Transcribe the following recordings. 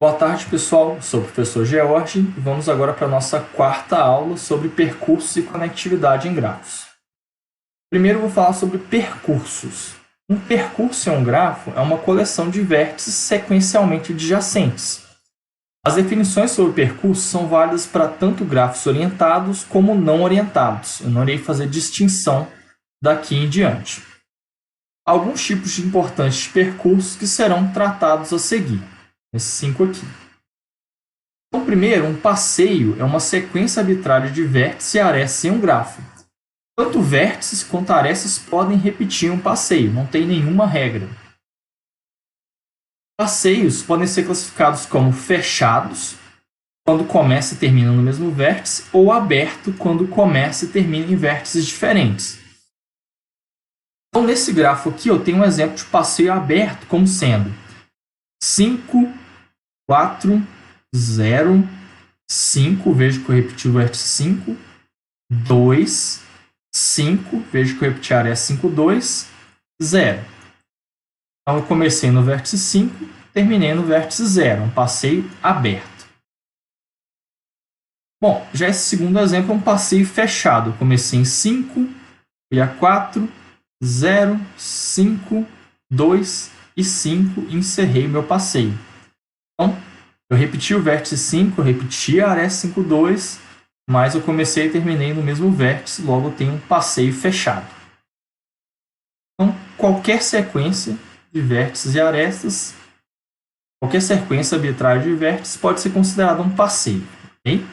Boa tarde, pessoal. Sou o professor George e vamos agora para a nossa quarta aula sobre percursos e conectividade em grafos. Primeiro, eu vou falar sobre percursos. Um percurso em um grafo é uma coleção de vértices sequencialmente adjacentes. As definições sobre percurso são válidas para tanto grafos orientados como não orientados. Eu não irei fazer distinção daqui em diante. Alguns tipos importantes de percursos que serão tratados a seguir. Esses 5 aqui. Então, primeiro, um passeio é uma sequência arbitrária de vértices e arestas em um grafo. Tanto vértices quanto arestas podem repetir um passeio, não tem nenhuma regra. Passeios podem ser classificados como fechados, quando começa e termina no mesmo vértice, ou aberto, quando começa e termina em vértices diferentes. Então, nesse grafo aqui, eu tenho um exemplo de passeio aberto, como sendo 5, 4, 0, 5, vejo que eu repeti o vértice 5, 2, 5, vejo que eu repeti a aresta 5, 2, 0. Então, eu comecei no vértice 5, terminei no vértice 0, um passeio aberto. Bom, já esse segundo exemplo é um passeio fechado. Eu comecei em 5, fui a 4, 0, 5, 2 e 5 e encerrei o meu passeio. Então, eu repeti o vértice 5, eu repeti a aresta 5, 2, mas eu comecei e terminei no mesmo vértice, logo eu tenho um passeio fechado. Então, qualquer sequência de vértices e arestas, qualquer sequência arbitrária de vértices pode ser considerada um passeio. Okay?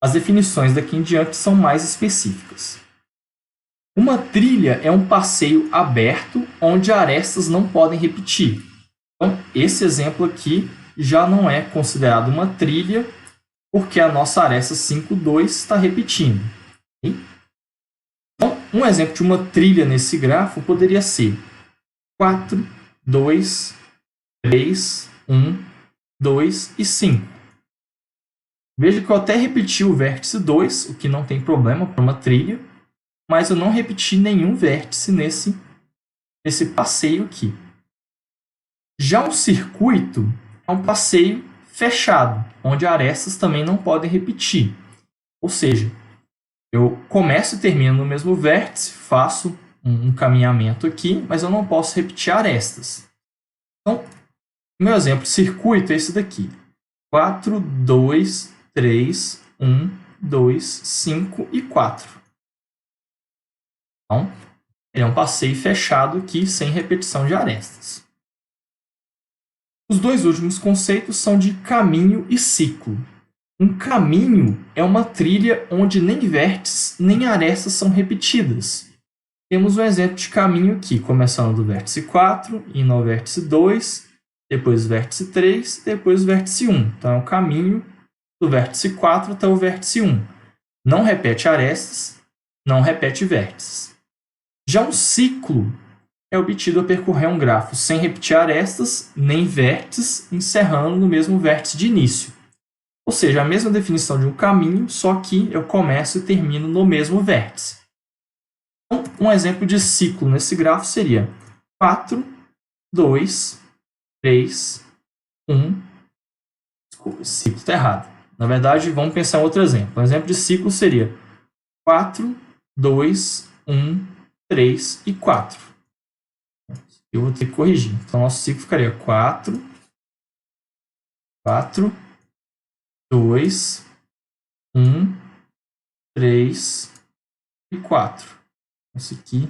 As definições daqui em diante são mais específicas. Uma trilha é um passeio aberto onde arestas não podem repetir. Então, esse exemplo aqui já não é considerado uma trilha, porque a nossa aresta 5, 2 está repetindo. Okay? Então, um exemplo de uma trilha nesse grafo poderia ser 4, 2, 3, 1, 2 e 5. Veja que eu até repeti o vértice 2, o que não tem problema para uma trilha, mas eu não repeti nenhum vértice nesse passeio aqui. Já um circuito é um passeio fechado, onde arestas também não podem repetir. Ou seja, eu começo e termino no mesmo vértice, faço um caminhamento aqui, mas eu não posso repetir arestas. Então, o meu exemplo de circuito é esse daqui. 4, 2, 3, 1, 2, 5 e 4. Então, ele é um passeio fechado aqui, sem repetição de arestas. Os dois últimos conceitos são de caminho e ciclo. Um caminho é uma trilha onde nem vértices nem arestas são repetidas. Temos um exemplo de caminho aqui, começando do vértice 4, indo ao vértice 2, depois o vértice 3, depois o vértice 1. Então, é o caminho do vértice 4 até o vértice 1. Não repete arestas, não repete vértices. Já um ciclo é obtido a percorrer um grafo sem repetir arestas nem vértices, encerrando no mesmo vértice de início. Ou seja, a mesma definição de um caminho, só que eu começo e termino no mesmo vértice. Então, um exemplo de ciclo nesse grafo seria 4, 2, 3, 1. Desculpa, esse ciclo está errado. Na verdade, vamos pensar em outro exemplo. Um exemplo de ciclo seria 4, 2, 1, 3 e 4. Eu vou ter que corrigir. Então, nosso ciclo ficaria 4, 2, 1, 3 e 4. Isso aqui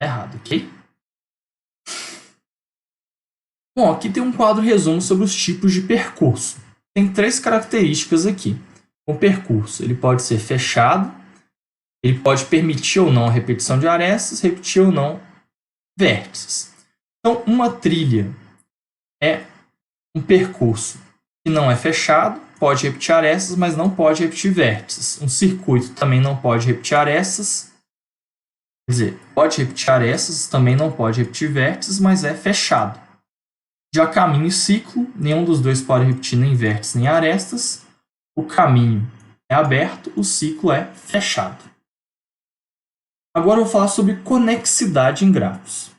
é errado, ok? Bom, aqui tem um quadro resumo sobre os tipos de percurso. Tem 3 características aqui. O percurso ele pode ser fechado, ele pode permitir ou não a repetição de arestas, repetir ou não vértices. Então, uma trilha é um percurso que não é fechado, pode repetir arestas, mas não pode repetir vértices. Um circuito também não pode repetir arestas, quer dizer, pode repetir arestas, também não pode repetir vértices, mas é fechado. Já caminho e ciclo, nenhum dos dois pode repetir nem vértices nem arestas. O caminho é aberto, o ciclo é fechado. Agora eu vou falar sobre conexidade em grafos.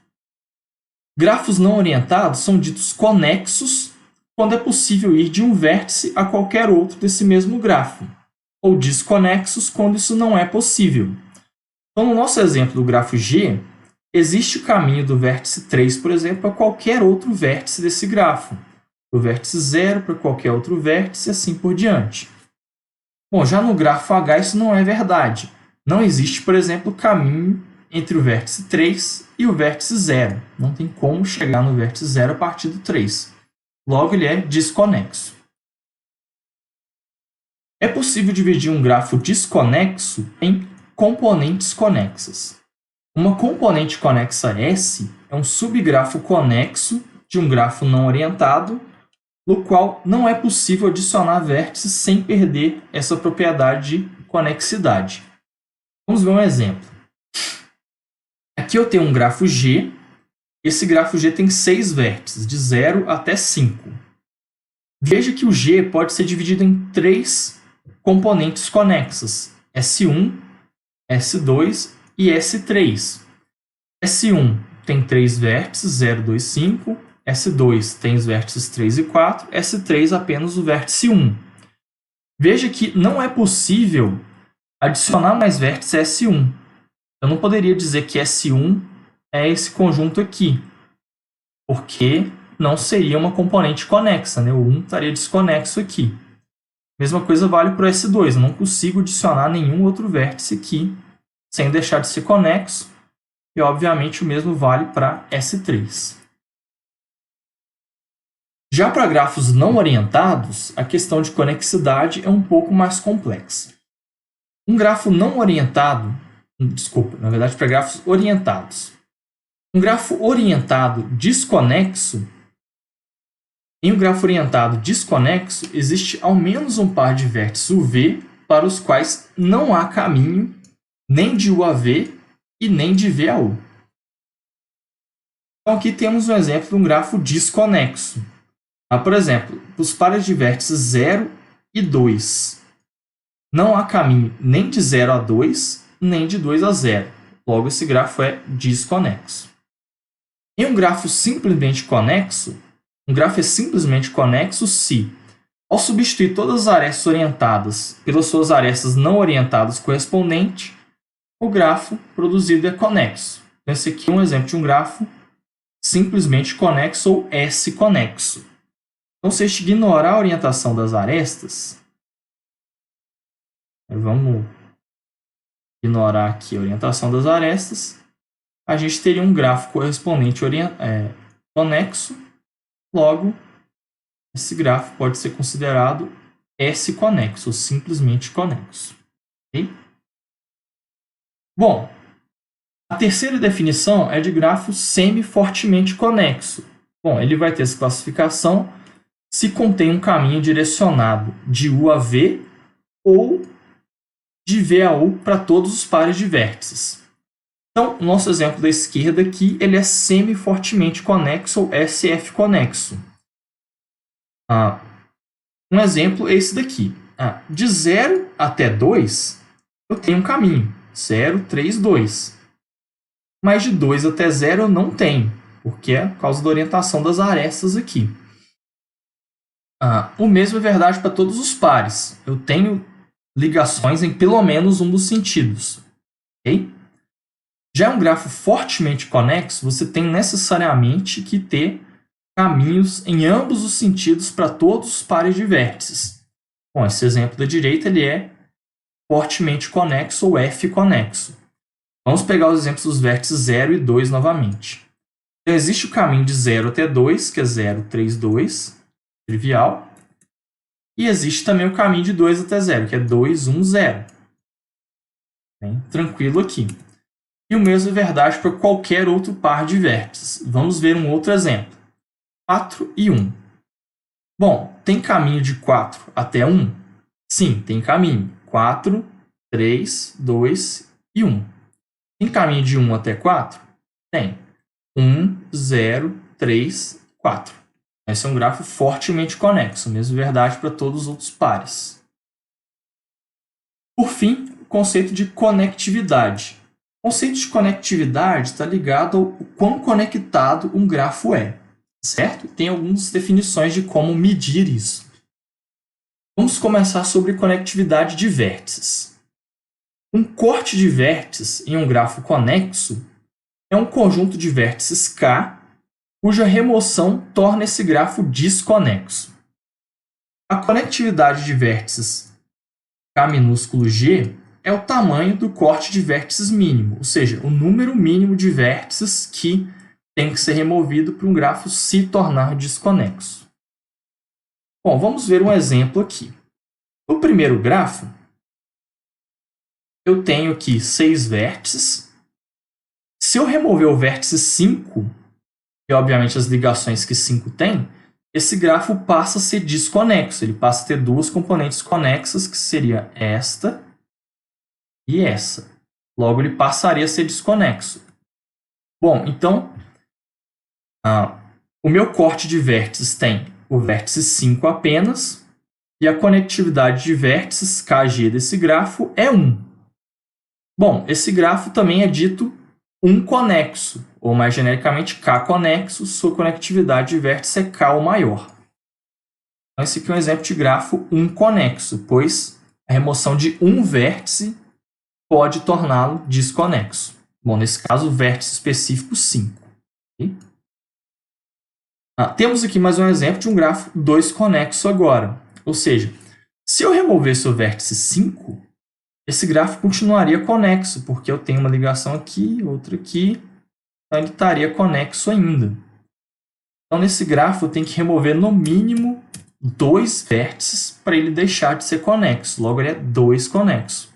Grafos não orientados são ditos conexos quando é possível ir de um vértice a qualquer outro desse mesmo grafo, ou desconexos quando isso não é possível. Então, no nosso exemplo do grafo G, existe o caminho do vértice 3, por exemplo, a qualquer outro vértice desse grafo, do vértice 0 para qualquer outro vértice e assim por diante. Bom, já no grafo H isso não é verdade. Não existe, por exemplo, caminho entre o vértice 3 e o vértice 0. Não tem como chegar no vértice 0 a partir do 3. Logo, ele é desconexo. É possível dividir um grafo desconexo em componentes conexas. Uma componente conexa S é um subgrafo conexo de um grafo não orientado, no qual não é possível adicionar vértices sem perder essa propriedade de conexidade. Vamos ver um exemplo. Aqui eu tenho um grafo G. Esse grafo G tem 6 vértices, de 0 até 5. Veja que o G pode ser dividido em 3 componentes conexas, S1, S2 e S3. S1 tem 3 vértices, 0, 2, 5. S2 tem os vértices 3 e 4. S3 apenas o vértice 1. Veja que não é possível adicionar mais vértices S1. Eu não poderia dizer que S1 é esse conjunto aqui, porque não seria uma componente conexa, né? O 1 estaria desconexo aqui. Mesma coisa vale para o S2. Eu não consigo adicionar nenhum outro vértice aqui sem deixar de ser conexo. E, obviamente, o mesmo vale para S3. Já para grafos não orientados, a questão de conexidade é um pouco mais complexa. Um grafo não orientado, na verdade, para grafos orientados. Um grafo orientado desconexo, em um grafo orientado desconexo, existe ao menos um par de vértices UV para os quais não há caminho nem de UAV e nem de VAU. Então, aqui temos um exemplo de um grafo desconexo. Por exemplo, os pares de vértices 0 e 2. Não há caminho nem de 0 a 2, nem de 2 a 0. Logo, esse grafo é desconexo. Em um grafo simplesmente conexo, um grafo é simplesmente conexo se, ao substituir todas as arestas orientadas pelas suas arestas não orientadas correspondentes, o grafo produzido é conexo. Então, esse aqui é um exemplo de um grafo simplesmente conexo ou S-conexo. Então, se a gente ignorar a orientação das arestas, vamos ignorar aqui a orientação das arestas, a gente teria um grafo correspondente conexo. Logo, esse grafo pode ser considerado S-conexo, ou simplesmente conexo. Okay? Bom, a terceira definição é de grafo semi-fortemente conexo. Bom, ele vai ter essa classificação se contém um caminho direcionado de U a V ou de V a U para todos os pares de vértices. Então, o nosso exemplo da esquerda aqui, ele é semi-fortemente conexo ou SF-conexo. Um exemplo é esse daqui. De 0 até 2, eu tenho um caminho. 0, 3, 2. Mas de 2 até 0 eu não tenho, porque é por causa da orientação das arestas aqui. O mesmo é verdade para todos os pares. Eu tenho ligações em pelo menos um dos sentidos. Okay? Já um grafo fortemente conexo, você tem necessariamente que ter caminhos em ambos os sentidos para todos os pares de vértices. Bom, esse exemplo da direita ele é fortemente conexo ou F-conexo. Vamos pegar os exemplos dos vértices 0 e 2 novamente. Então, existe o caminho de 0 até 2, que é 0, 3, 2, trivial. E existe também o caminho de 2 até 0, que é 2, 1, 0. Bem, tranquilo aqui. E o mesmo é verdade para qualquer outro par de vértices. Vamos ver um outro exemplo. 4 e 1. Bom, tem caminho de 4 até 1? Sim, tem caminho. 4, 3, 2 e 1. Tem caminho de 1 até 4? Tem. 1, 0, 3, 4. Esse é um grafo fortemente conexo, mesmo verdade para todos os outros pares. Por fim, o conceito de conectividade. O conceito de conectividade está ligado ao quão conectado um grafo é. certo? Tem algumas definições de como medir isso. Vamos começar sobre conectividade de vértices. Um corte de vértices em um grafo conexo é um conjunto de vértices K cuja remoção torna esse grafo desconexo. A conectividade de vértices K minúsculo G é o tamanho do corte de vértices mínimo, ou seja, o número mínimo de vértices que tem que ser removido para um grafo se tornar desconexo. Bom, vamos ver um exemplo aqui. No primeiro grafo, eu tenho aqui 6 vértices. Se eu remover o vértice 5, e obviamente as ligações que 5 tem, esse grafo passa a ser desconexo. Ele passa a ter duas componentes conexas, que seria esta e essa. Logo, ele passaria a ser desconexo. Bom, então, o meu corte de vértices tem o vértice 5 apenas, e a conectividade de vértices KG desse grafo é 1. Bom, esse grafo também é dito conexo, ou mais genericamente K conexo, sua conectividade de vértice é K ou maior. Então, esse aqui é um exemplo de grafo conexo, pois a remoção de um vértice pode torná-lo desconexo. Bom, nesse caso, o vértice específico 5. Okay? Temos aqui mais um exemplo de um grafo 2 conexo agora. Ou seja, se eu removesse o vértice 5, esse grafo continuaria conexo, porque eu tenho uma ligação aqui, outra aqui, então ele estaria conexo ainda. Então, nesse grafo, eu tenho que remover no mínimo 2 vértices para ele deixar de ser conexo. Logo, ele é 2 conexo.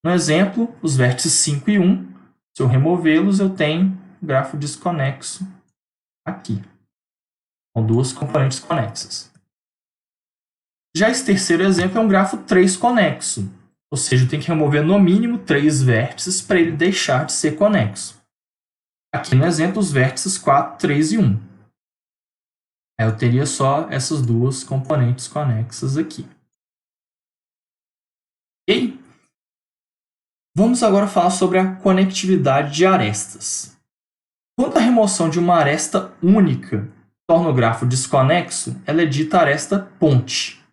No exemplo, os vértices 5 e 1, se eu removê-los, eu tenho um grafo desconexo aqui, com duas componentes conexas. Já esse terceiro exemplo é um grafo 3 conexo, ou seja, eu tenho que remover no mínimo 3 vértices para ele deixar de ser conexo. Aqui no exemplo, os vértices 4, 3 e 1. Eu teria só essas duas componentes conexas aqui. Ok? Vamos agora falar sobre a conectividade de arestas. Quando a remoção de uma aresta única torna o grafo desconexo, ela é dita aresta ponte.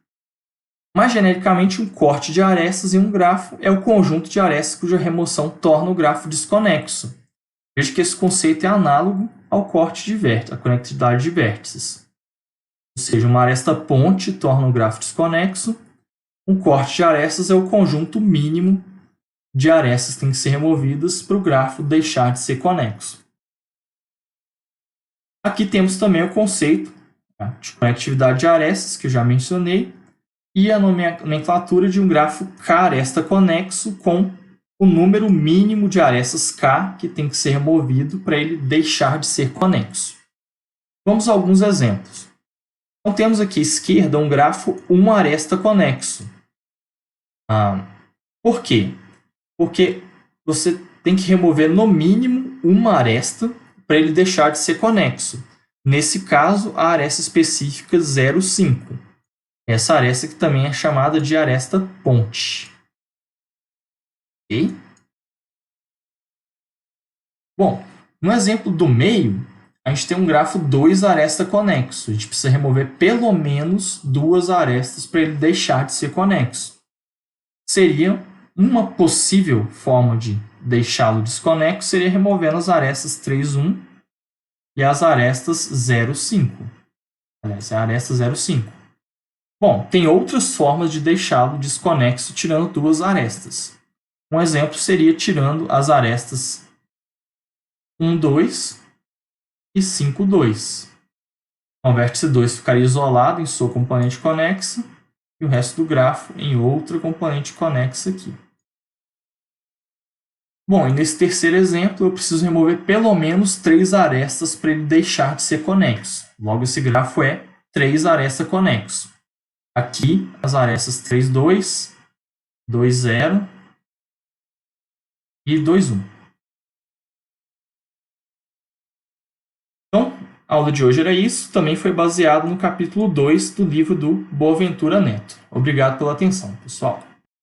Mais genericamente, um corte de arestas em um grafo é o conjunto de arestas cuja remoção torna o grafo desconexo. Veja que esse conceito é análogo ao corte de vértices, à conectividade de vértices. Ou seja, uma aresta ponte torna o grafo desconexo. Um corte de arestas é o conjunto mínimo de arestas que têm que ser removidas para o grafo deixar de ser conexo. Aqui temos também o conceito de conectividade de arestas, que eu já mencionei, e a nomenclatura de um grafo K-aresta conexo com o número mínimo de arestas K que tem que ser removido para ele deixar de ser conexo. Vamos a alguns exemplos. Então, temos aqui à esquerda um grafo 1 aresta conexo. Por quê? Porque você tem que remover no mínimo uma aresta para ele deixar de ser conexo. Nesse caso, a aresta específica 0,5. Essa aresta que também é chamada de aresta ponte. Ok? Bom, no exemplo do meio, a gente tem um grafo 2 aresta conexo. A gente precisa remover pelo menos 2 arestas para ele deixar de ser conexo. Seria uma possível forma de deixá-lo desconexo, seria removendo as arestas 3,1 e as arestas 0,5. Aliás, é a aresta 0,5. Bom, tem outras formas de deixá-lo desconexo tirando 2 arestas. Um exemplo seria tirando as arestas 1,2 e 5,2. O vértice 2 ficaria isolado em sua componente conexa e o resto do grafo em outra componente conexa aqui. Bom, e nesse terceiro exemplo eu preciso remover pelo menos 3 arestas para ele deixar de ser conexo. Logo, esse grafo é 3 aresta conexo. Aqui, as arestas 3,2, 2,0 e 2,1. Então, a aula de hoje era isso. Também foi baseado no capítulo 2 do livro do Boaventura Neto. Obrigado pela atenção, pessoal.